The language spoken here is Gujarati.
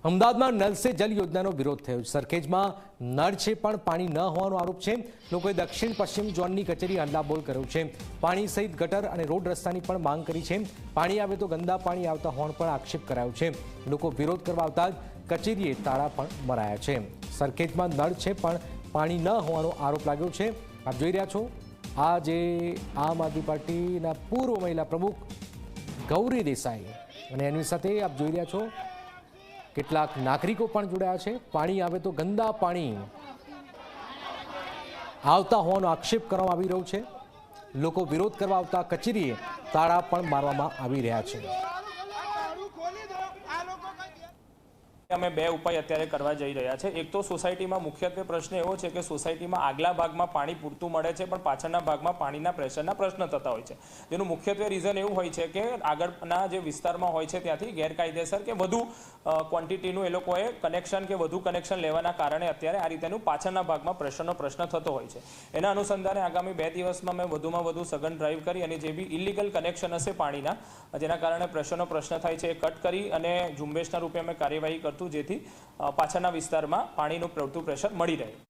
અમદાવાદમાં નલ સે જલ યોજનાનો વિરોધ થયો છે। સરખેજમાં નળ છે પણ પાણી ન હોવાનો આરોપ છે। લોકોએ દક્ષિણ પશ્ચિમ ઝોનની કચેરી હલ્લાબોલ કર્યો છે। પાણી સહિત ગટર અને રોડ રસ્તાની પણ માંગ કરી છે। પાણી આવે તો ગંદા પાણી આવતા હોવાનો પણ આક્ષેપ કરાયો છે। લોકો વિરોધ કરવા આવતા જ કચેરીએ તાળા પણ મરાયા છે। સરખેજમાં નળ છે પણ પાણી ન હોવાનો આરોપ લાગ્યો છે। આપ જોઈ રહ્યા છો આ જે આમ આદમી પાર્ટીના પૂર્વ મહિલા પ્રમુખ ગૌરી દેસાઈ અને એની સાથે આપ જોઈ રહ્યા છો કેટલાક નાગરિકો પણ જોડાયા છે। પાણી આવે તો ગંદા પાણી આવતા હોવાનો આક્ષેપ કરવામાં આવી રહ્યો છે। લોકો વિરોધ કરવા આવતા કચેરીએ તાળા પણ મારવામાં આવી રહ્યા છે। અમે બે ઉપાય અત્યારે કરવા જઈ રહ્યા છે। એક તો સોસાયટીમાં મુખ્યત્વે પ્રશ્ન એવો છે કે સોસાયટીમાં આગલા ભાગમાં પાણી પૂરતું મળે છે પણ પાછળના ભાગમાં પાણીના પ્રેશરના પ્રશ્ન થતા હોય છે, જેનું મુખ્યત્વે રીઝન એવું હોય છે કે આગળના જે વિસ્તારમાં હોય છે ત્યાંથી ગેરકાયદેસર કે વધુ ક્વોન્ટિટીનું એ લોકોએ કનેક્શન કે વધુ કનેક્શન લેવાના કારણે અત્યારે આ રીતેનું પાછળના ભાગમાં પ્રેશરનો પ્રશ્ન થતો હોય છે। એના અનુસંધાને આગામી 2 દિવસમાં મેં વધુમાં વધુ સઘન ડ્રાઈવ કરી અને જે બી ઇલીગલ કનેક્શન હશે પાણીના જેના કારણે પ્રેશરનો પ્રશ્ન થાય છે એ કટ કરી અને ઝુંબેશના રૂપે અમે કાર્યવાહી કરશું, જેથી પાછળના વિસ્તારમાં પાણીનું પૂરતું પ્રેશર મળી રહે।